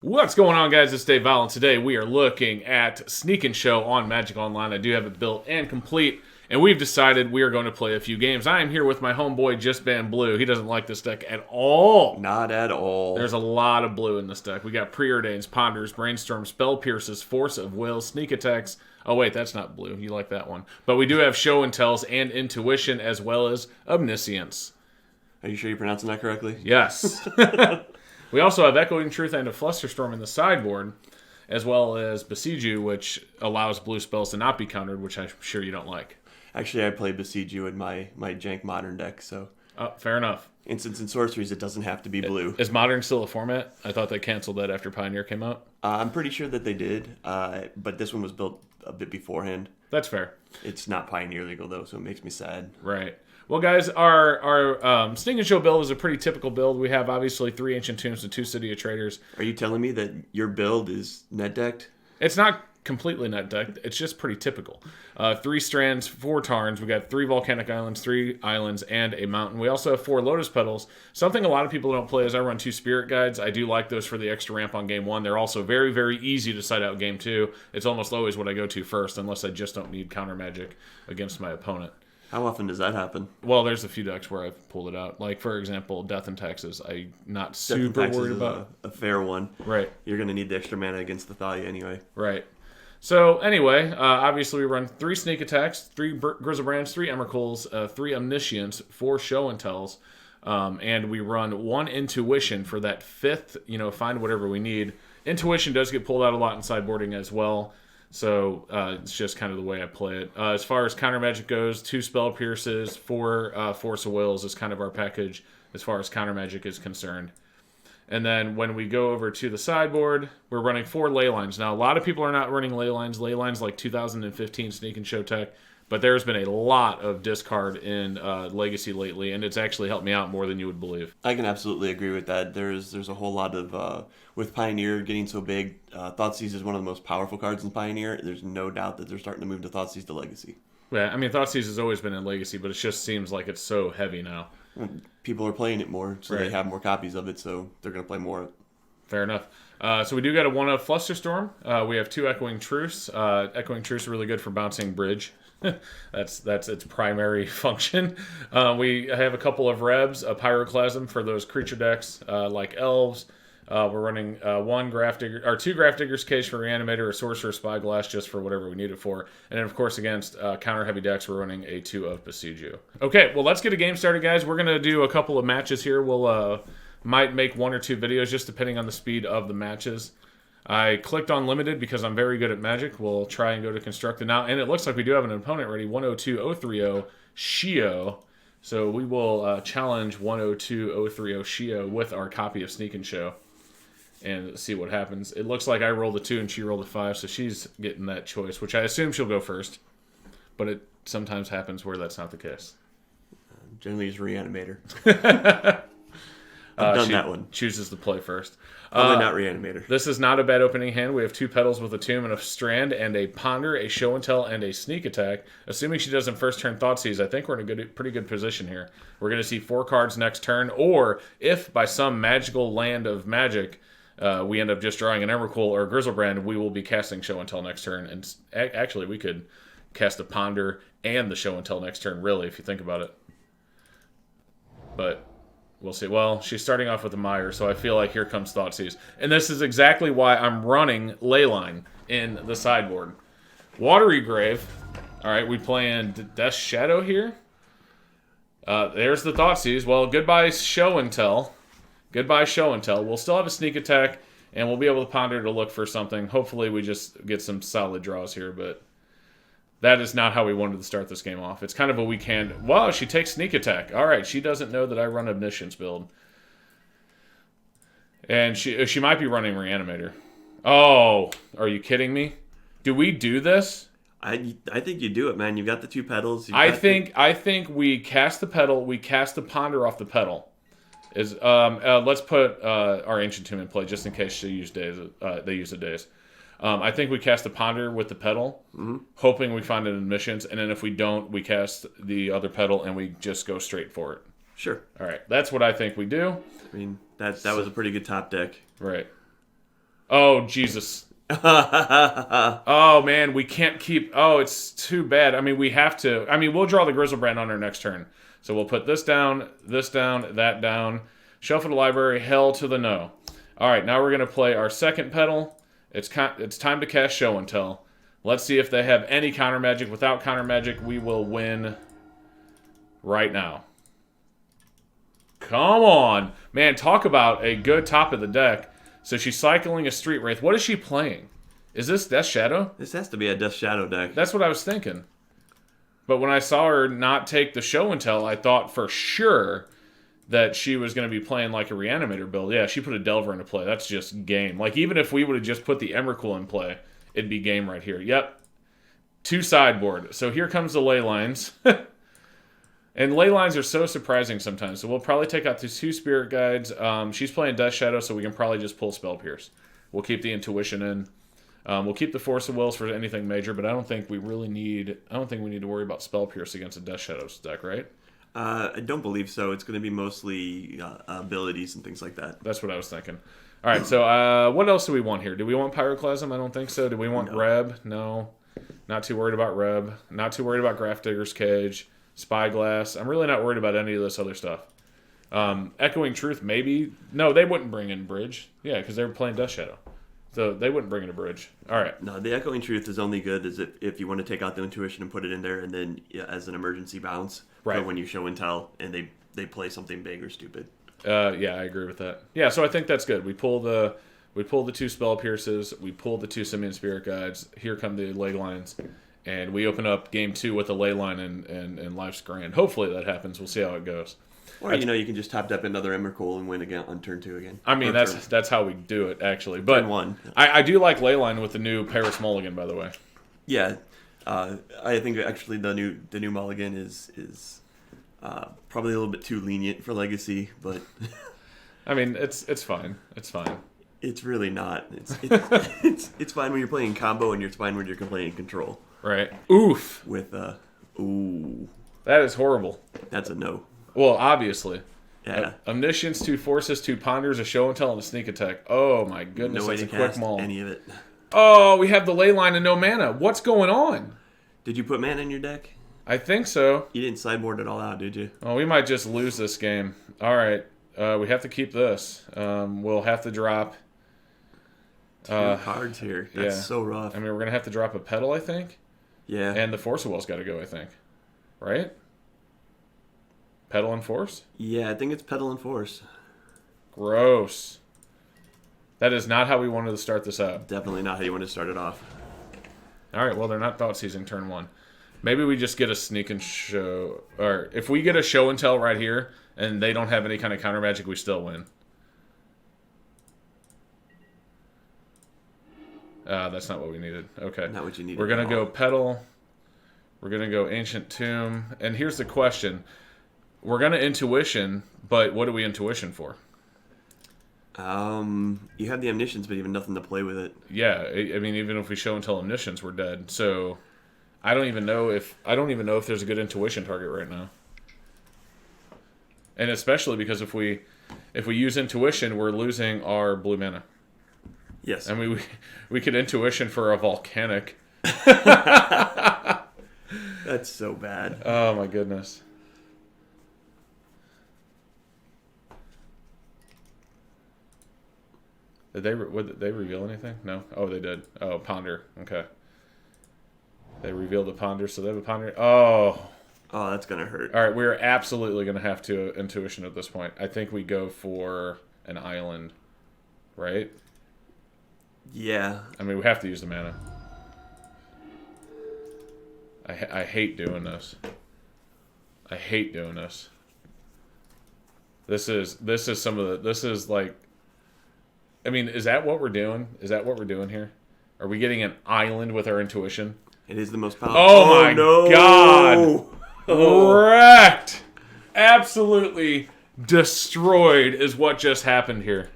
What's going on, guys? It's Dave Val, and today we are looking at Sneak and Show on Magic Online. I do have it built and complete, and we've decided we are going to play a few games. I am here with my homeboy, Just Ban Blue. He doesn't like this deck at all. Not at all. There's a lot of blue in this deck. We got Preordains, Ponders, Brainstorm, Spell Pierces, Force of Will, Sneak Attacks. Oh, wait, that's not blue. You like that one. But we do have Show and Tells and Intuition, as well as Omniscience. Are you sure you're pronouncing that correctly? Yes. We also have Echoing Truth and a Flusterstorm in the sideboard, as well as Besiege You, which allows blue spells to not be countered, which I'm sure you don't like. Actually, I play Besiege You in my Jank Modern deck, so... Oh, fair enough. Instants and sorceries, it doesn't have to be blue. Is Modern still a format? I thought they canceled that after Pioneer came out. I'm pretty sure that they did, but this one was built a bit beforehand. That's fair. It's not Pioneer legal, though, so it makes me sad. Right. Well, guys, our Sneak and Show build is a pretty typical build. We have, obviously, 3 Ancient Tombs and 2 City of Traders. Are you telling me that your build is net decked? It's not completely net decked. It's just pretty typical. 3 Strands, 4 Tarns. We got 3 Volcanic Islands, 3 Islands, and a Mountain. We also have 4 Lotus Petals. Something a lot of people don't play is I run 2 Spirit Guides. I do like those for the extra ramp on game 1. They're also very, very easy to side out game 2. It's almost always what I go to first, unless I just don't need counter magic against my opponent. How often does that happen? Well, there's a few decks where I've pulled it out. Like, for example, Death and Taxes. I'm not super worried about. A fair one. Right. You're going to need the extra mana against the Thalia anyway. Right. So, anyway, obviously we run 3 Sneak Attacks, 3 Grizzlebrands, 3 Emrakuls, 3 Omniscience, 4 Show and Tells, and we run 1 Intuition for that 5th, find whatever we need. Intuition does get pulled out a lot in sideboarding as well. So it's just kind of the way I play it. As far as counter magic goes, 2 Spell Pierces, 4 Force of Wills is kind of our package as far as counter magic is concerned. And then when we go over to the sideboard, we're running 4 Ley Lines. Now, a lot of people are not running Ley Lines. Ley Lines like 2015 Sneak and Show tech. But there's been a lot of discard in Legacy lately, and it's actually helped me out more than you would believe. I can absolutely agree with that. There's a whole lot of, with Pioneer getting so big, Thoughtseize is one of the most powerful cards in Pioneer. There's no doubt that they're starting to move to Thoughtseize to Legacy. Yeah, I mean, Thoughtseize has always been in Legacy, but it just seems like it's so heavy now. People are playing it more, so Right. They have more copies of it, so they're going to play more. Fair enough. So we do get a 1 of Flusterstorm. We have 2 Echoing Truths. Echoing Truths are really good for bouncing Bridge. That's its primary function. We have a couple of Rebs, a Pyroclasm for those creature decks like Elves. We're running 2 Graph Diggers Cage for Reanimator, a Sorcerer Spyglass just for whatever we need it for. And then, of course, against counter heavy decks, we're running a 2 of Besiege You. Okay, well, let's get a game started, guys. We're going to do a couple of matches here. We'll might make 1 or 2 videos just depending on the speed of the matches. I clicked on Limited because I'm very good at Magic. We'll try and go to Constructed now. And it looks like we do have an opponent ready, 102030 Shio. So we will challenge 102030 Shio with our copy of Sneak and Show and see what happens. It looks like I rolled a 2 and she rolled a 5, so she's getting that choice, which I assume she'll go first. But it sometimes happens where that's not the case. Generally, it's Reanimator. I've done that one. Chooses to play first. Probably not Reanimator. This is not a bad opening hand. We have 2 Petals with a Tomb and a Strand and a Ponder, a Show and Tell, and a Sneak Attack. Assuming she doesn't first turn Thoughtseize, I think we're in a pretty good position here. We're going to see 4 cards next turn, or if by some magical land of magic we end up just drawing an Emrakul or a Grizzlebrand, we will be casting Show and Tell next turn. And actually, we could cast a Ponder and the Show and Tell next turn, really, if you think about it. But we'll see. Well, she's starting off with a Mire, so I feel like here comes Thoughtseize. And this is exactly why I'm running Leyline in the sideboard. Watery Grave. All right, we playing Death's Shadow here. There's the Thoughtseize. Well, goodbye Show and Tell. Goodbye Show and Tell. We'll still have a Sneak Attack, and we'll be able to Ponder to look for something. Hopefully we just get some solid draws here, but that is not how we wanted to start this game off. It's kind of a weak hand. Wow, she takes Sneak Attack. All right, she doesn't know that I run Omniscience build. And she might be running Reanimator. Oh, are you kidding me? Do we do this? I think you do it, man. You've got the 2 Petals. I think we cast the Petal. We cast the Ponder off the Petal. Let's put our Ancient Tomb in play just in case they use the days. I think we cast the Ponder with the Petal, hoping we find an Omniscience, and then if we don't, we cast the other Petal and we just go straight for it. Sure. All right, that's what I think we do. I mean, that was a pretty good top deck. Right. Oh, Jesus. Oh, man, we can't keep... Oh, it's too bad. I mean, we have to... I mean, we'll draw the Grizzlebrand on our next turn. So we'll put this down, that down. Shuffle the library, hell to the no. All right, now we're going to play our second pedal. It's time to cast Show and Tell. Let's see if they have any counter magic. Without counter magic, we will win right now. Come on. Man, talk about a good top of the deck. So she's cycling a Street Wraith. What is she playing? Is this Death Shadow? This has to be a Death Shadow deck. That's what I was thinking. But when I saw her not take the Show and Tell, I thought for sure that she was going to be playing like a Reanimator build. Yeah, she put a Delver into play. That's just game. Like, even if we would have just put the Emrakul in play, it'd be game right here. Yep. 2 sideboard. So here comes the ley lines. And ley lines are so surprising sometimes. So we'll probably take out these 2 Spirit Guides. She's playing Death Shadow, so we can probably just pull Spell Pierce. We'll keep the Intuition in. We'll keep the Force of Wills for anything major, but I don't think we need to worry about Spell Pierce against a Death Shadows deck, right? I don't believe so. It's going to be mostly abilities and things like that. That's what I was thinking. All right, so what else do we want here? Do we want Pyroclasm? I don't think so. Do we want Reb? No. Not too worried about Reb. Not too worried about Grafdigger's Cage. Spyglass. I'm really not worried about any of this other stuff. Echoing Truth, maybe. No, they wouldn't bring in Bridge. Yeah, because they were playing Death Shadow. So they wouldn't bring in a Bridge. All right. No, the Echoing Truth is only good as if you want to take out the Intuition and put it in there, and then as an emergency bounce for when you Show and Tell, and they play something big or stupid. Yeah, I agree with that. Yeah, so I think that's good. We pull the 2 Spell Pierces. We pull the 2 Simian Spirit Guides. Here come the Ley Lines. And we open up game 2 with a Ley Line and Life's Grand. Hopefully that happens. We'll see how it goes. Or, you can just tap another Emrakul and win again on turn 2 again. I mean, that's how we do it, actually. But turn 1. I do like Ley Line with the new Paris Mulligan, by the way. Yeah. I think actually the new Mulligan is probably a little bit too lenient for Legacy, but... I mean, it's fine. It's fine. It's really not. It's fine when you're playing combo, and it's fine when you're playing control. Right. Oof. With ooh. That is horrible. That's a no. Well, obviously. Yeah. Omniscience, 2 Forces, 2 Ponders, a Show and Tell, and a Sneak Attack. Oh my goodness, No way that's to a quick cast maul. any of it. Oh, we have the Ley Line and no mana. What's going on? Did you put mana in your deck? I think so. You didn't sideboard it all out, did you? Oh, we might just lose this game. All right. We have to keep this. We'll have to drop... 2 cards here. That's so rough. I mean, we're going to have to drop a Petal, I think. Yeah. And the Force of Will's got to go, I think. Right? Petal and Force? Yeah, I think it's Petal and Force. Gross. That is not how we wanted to start this out. Definitely not how you want to start it off. All right, well, they're not Thought Seizing turn 1. Maybe we just get a Sneak and Show. Or if we get a Show and Tell right here, and they don't have any kind of counter magic, we still win. That's not what we needed. Okay. Not what you needed. We're going to go Petal. We're going to go Ancient Tomb. And here's the question. We're going to Intuition, but what do we Intuition for? You have the Omniscience, but even nothing to play with it. Yeah, I mean, even if we Show and Tell Omniscience, we're dead. So I don't even know if there's a good Intuition target right now. And especially because if we use Intuition, we're losing our blue mana. Yes. I mean, we could Intuition for a Volcanic. That's so bad. Oh my goodness. Would they reveal anything? No. Oh, they did. Oh, Ponder. Okay. They revealed the Ponder, so they have a Ponder. Oh. Oh, that's gonna hurt. All right, we're absolutely gonna have to Intuition at this point. I think we go for an island, right? Yeah. I mean, we have to use the mana. I hate doing this. I hate doing this. This is some of the. This is like. I mean, is that what we're doing? Is that what we're doing here? Are we getting an island with our Intuition? It is the most powerful. Oh my God! Wrecked! Absolutely destroyed is what just happened here.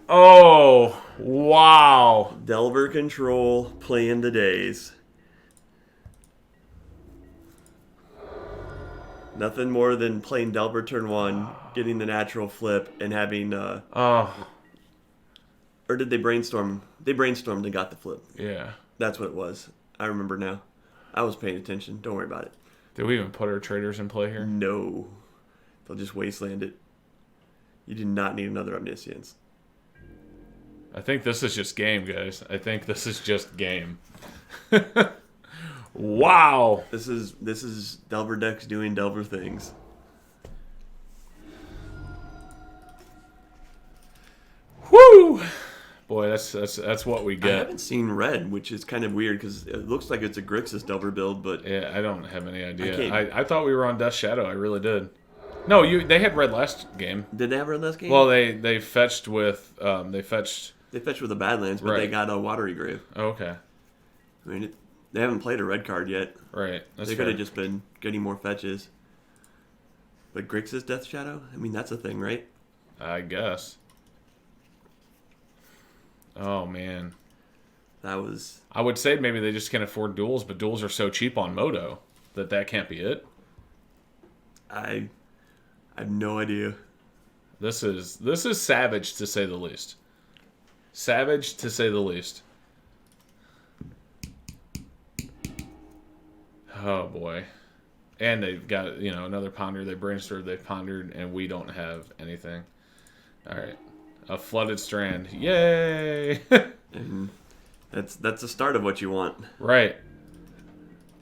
Oh, wow. Delver Control playing the days. Nothing more than playing Delver turn 1, getting the natural flip, and having... Or Or did they brainstorm? They brainstormed and got the flip. Yeah. That's what it was. I remember now. I was paying attention. Don't worry about it. Did we even put our traders in play here? No. They'll just wasteland it. You do not need another Omniscience. I think this is just game, guys. I think this is just game. Wow. This is Delver decks doing Delver things. Woo! Boy, that's what we I get. haven't seen red, which is kind of weird because it looks like it's a Grixis Delver build, but Yeah, I don't have any idea. can't- I thought we were on Death Shadow. I really did. No, they had red last game. did they have red last game? Well, they fetched with they fetched. they fetched with the Badlands, but they Right. got a Watery Grave. Oh, okay, I mean, they haven't played a red card yet. right. That's They fair. could have just been getting more fetches. But Grixis Death Shadow? I mean, that's a thing, right? I guess. Oh man, That was... I would say maybe they just can't afford duels, but duels are so cheap on Moto that can't be it. I have no idea. This is savage to say the least. Savage to say the least. Oh boy. And they've got, another ponder. They brainstormed, they pondered, and we don't have anything. Alright. A flooded strand. Yay! And that's the start of what you want. Right.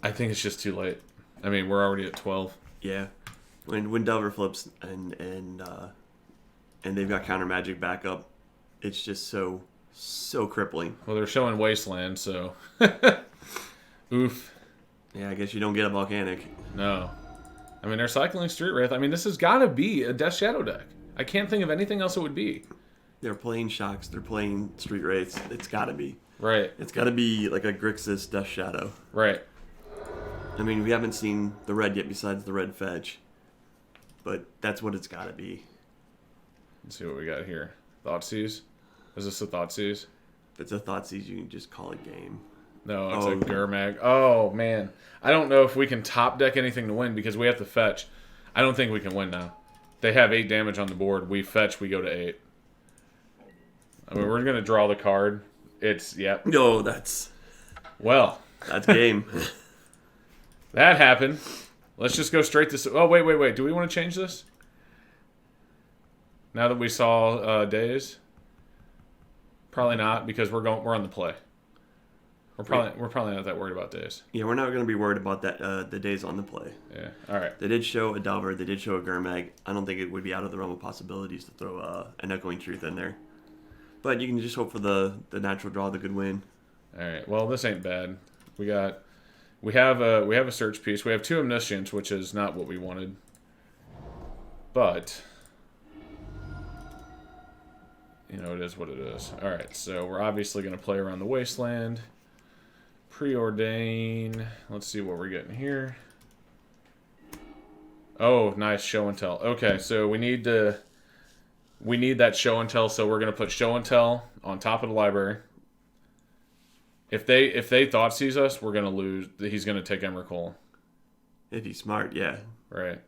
I think it's just too late. I mean, we're already at 12. Yeah. When Delver flips and they've got counter magic backup, it's just so crippling. Well, they're showing Wasteland, so... Oof. Yeah, I guess you don't get a volcanic. No. I mean, they're cycling Street Wraith. I mean, this has got to be a Death Shadow deck. I can't think of anything else it would be. They're playing Shocks, they're playing Street Wraiths. It's gotta be. Right. It's gotta be like a Grixis Death Shadow. Right. I mean, we haven't seen the red yet besides the red fetch. But that's what it's gotta be. Let's see what we got here. Thoughtseize? Is this a Thoughtseize? If it's a Thoughtseize, you can just call it game. No, it's Oh. a Gurmag. Oh, man. I don't know if we can top deck anything to win because we have to fetch. I don't think we can win now. They have 8 damage on the board. We fetch, we go to 8. I mean, we're going to draw the card. It's, yep. No, that's Well, game. that happened. Let's just go straight to... Oh, wait. Do we want to change this? Now that we saw Days? Probably not, because we're on the play. We're probably not that worried about Days. Yeah, we're not going to be worried about that. The days on the play. Yeah, all right. They did show a Delver. They did show a Gurmag. I don't think it would be out of the realm of possibilities to throw an Echoing Truth in there. But you can just hope for the natural draw, the good win. All right. Well, this ain't bad. We have a search piece. We have 2 Omniscience, which is not what we wanted. But it is what it is. All right. So we're obviously going to play around the Wasteland. Preordain. Let's see what we're getting here. Oh, nice show and tell. Okay, so we need that show and tell, so we're gonna put show and tell on top of the library. If they Thoughtseize us, we're gonna lose. He's gonna take Emrakul. If he's smart, yeah. Right.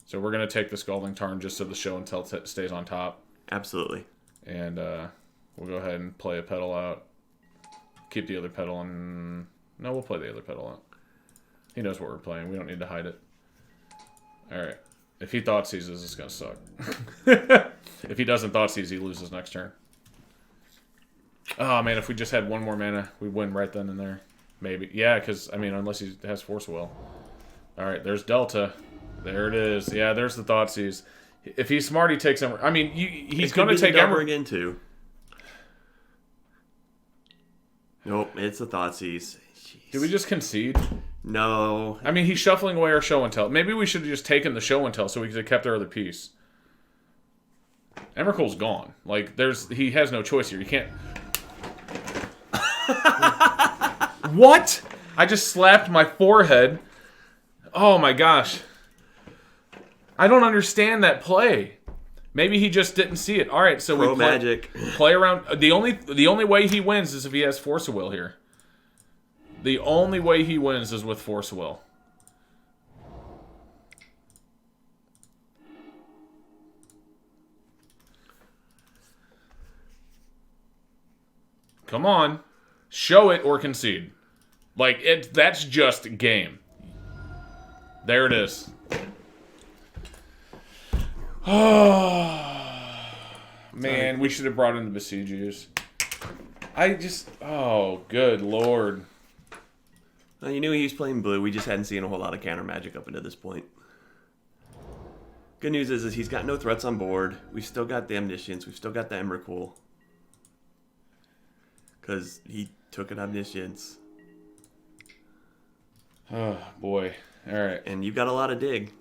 So we're gonna take the Scalding Tarn just so the show and tell stays on top. Absolutely. And we'll go ahead and play a pedal out. Keep the other pedal on. No, we'll play the other pedal out. He knows what we're playing. We don't need to hide it. Alright. If he Thoughtseizes, it's going to suck. If he doesn't Thoughtseize, he loses next turn. Oh, man, if we just had one more mana, we'd win right then and there. Maybe. Yeah, because, I mean, unless he has Force Will. Alright, there's Delta. There it is. Yeah, there's the Thoughtseize. If he's smart, he takes him. I mean, he's going to take Delver again, too. Nope, it's a Thoughtseize. Jeez. Did we just concede? No. I mean, he's shuffling away our show and tell. Maybe we should have just taken the show and tell so we could have kept our other piece. Emrakul's gone. Like, he has no choice here. You can't... What? I just slapped my forehead. Oh my gosh. I don't understand that play. Maybe he just didn't see it. All right, so we play around. The only way he wins is if he has Force of Will here. The only way he wins is with Force of Will. Come on. Show it or concede. Like, that's just game. There it is. Oh, man, we should have brought in the Besiegers. Oh, good Lord. Well, you knew he was playing blue. We just hadn't seen a whole lot of counter magic up until this point. Good news is he's got no threats on board. We've still got the Omniscience. We've still got the Emrakul. Because he took an Omniscience. Oh, boy. All right. And you've got a lot of dig.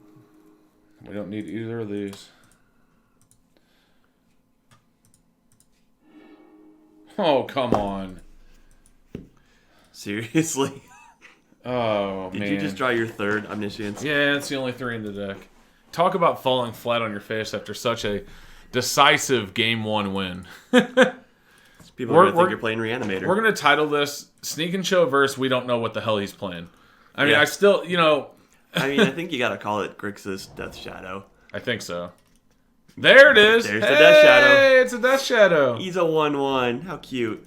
We don't need either of these. Oh, come on. Seriously? Oh, man. Did you just draw your third Omniscience? Yeah, it's the only 3 in the deck. Talk about falling flat on your face after such a decisive Game 1 win. People are going to think you're playing Reanimator. We're going to title this Sneak and Show verse We Don't Know What the Hell He's Playing. I mean, Yeah. I still, I think you got to call it Grixis Death Shadow. I think so. There it is. There's the Death Shadow. Hey, it's a Death Shadow. He's a 1/1. How cute.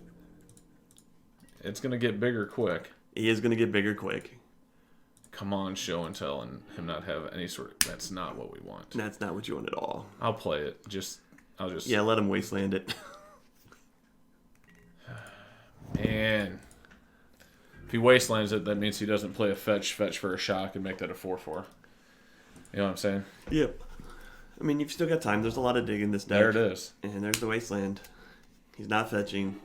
It's going to get bigger quick. He is going to get bigger quick. Come on, Show and Tell, and him not have any sort of... That's not what we want. That's not what you want at all. I'll play it. I'll just... Yeah, let him wasteland it. Man. If he wastelands it, that means he doesn't play a fetch for a shock and make that a 4/4. You know what I'm saying? Yep. I mean, you've still got time. There's a lot of dig in this deck. There it is. And there's the wasteland. He's not fetching.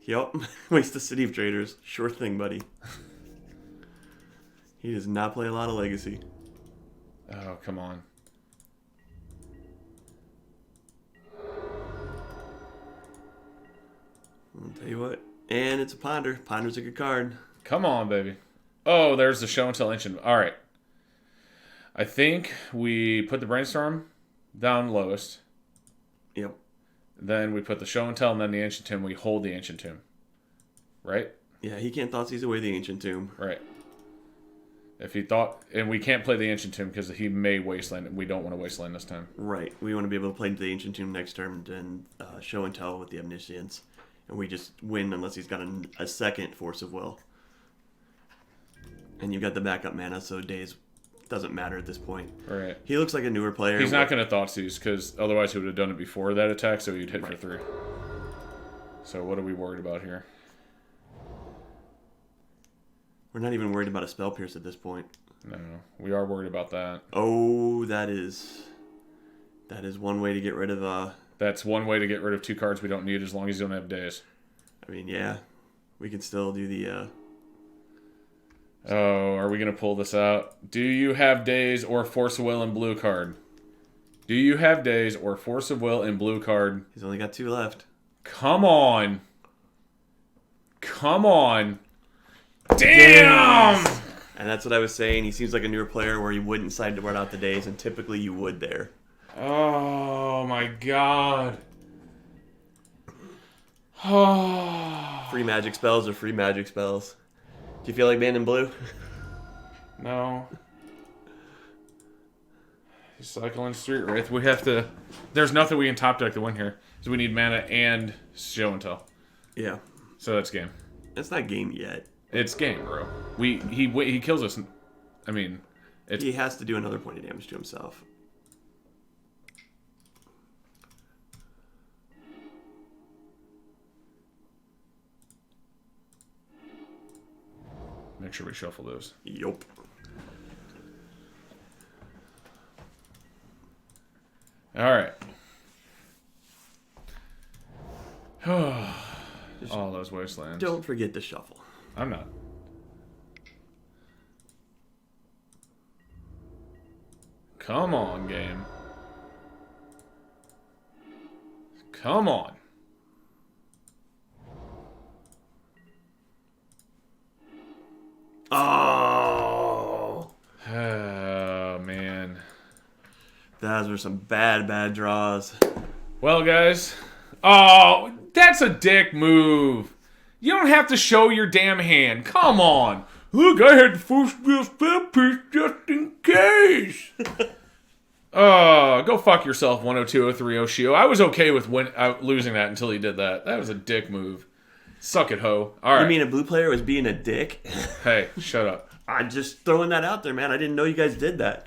Yep. Waste the City of Traders. Sure thing, buddy. He does not play a lot of Legacy. Oh, come on. I'll tell you what. And it's a Ponder. Ponder's a good card. Come on, baby. Oh, there's the Show and Tell Ancient. All right. I think we put the Brainstorm down lowest. Yep. Then we put the Show and Tell, and then the Ancient Tomb. We hold the Ancient Tomb. Right? Yeah, he can't Thoughtseize away the Ancient Tomb. Right. If he thought... And we can't play the Ancient Tomb because he may Wasteland, and we don't want to Wasteland this time. Right. We want to be able to play the Ancient Tomb next turn and Show and Tell with the Omniscience. And we just win unless he's got a second Force of Will. And you've got the backup mana, so days doesn't matter at this point. Right. He looks like a newer player. He's not going to Thoughtseize because otherwise he would have done it before that attack, so he'd hit for 3. So what are we worried about here? We're not even worried about a Spell Pierce at this point. No, we are worried about that. Oh, that is one way to get rid of... That's one way to get rid of 2 cards we don't need as long as you don't have days. I mean, yeah. We can still do the... Oh, are we going to pull this out? Do you have days or Force of Will in blue card? Do you have days or Force of Will in blue card? He's only got 2 left. Come on. Come on. Damn! And that's what I was saying. He seems like a newer player where you wouldn't decide to run out the days, and typically you would there. Oh, my God. Oh. Free magic spells or free magic spells. Do you feel like being in blue? No. He's cycling Street Wraith. We have to... There's nothing we can top deck to win here. So we need mana and Show and Tell. Yeah. So that's game. It's not game yet. It's game, bro. He kills us. I mean... He has to do another point of damage to himself. Make sure we shuffle those. Yup. All right. All those wastelands. Don't forget to shuffle. I'm not. Come on, game. Come on. Oh! Oh, man. Those were some bad draws. Well, guys. Oh, that's a dick move. You don't have to show your damn hand. Come on. Look, I had the first real spell piece just in case. Oh, go fuck yourself, 10203 Oshio. I was okay with losing that until he did that. That was a dick move. Suck it, ho. All right. You mean a blue player was being a dick? Hey, shut up. I'm just throwing that out there, man. I didn't know you guys did that.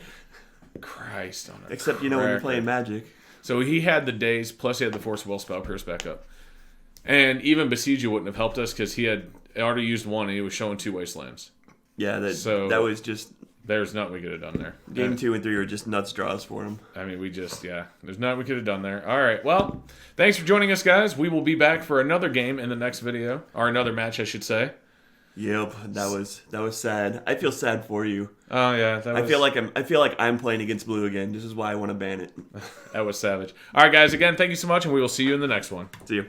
Christ on it. Except, when you're playing Magic. So he had the daze, plus he had the Force Will spell Pierce back up. And even Besieger wouldn't have helped us because he had already used one and he was showing 2 wastelands. Yeah, that was just... There's nothing we could have done there. Game 2 and 3 were just nuts draws for him. I mean, there's nothing we could have done there. All right, well, thanks for joining us, guys. We will be back for another game in the next video, or another match, I should say. Yep, that was sad. I feel sad for you. Oh yeah, I feel like I'm playing against blue again. This is why I want to ban it. That was savage. All right, guys. Again, thank you so much, and we will see you in the next one. See you.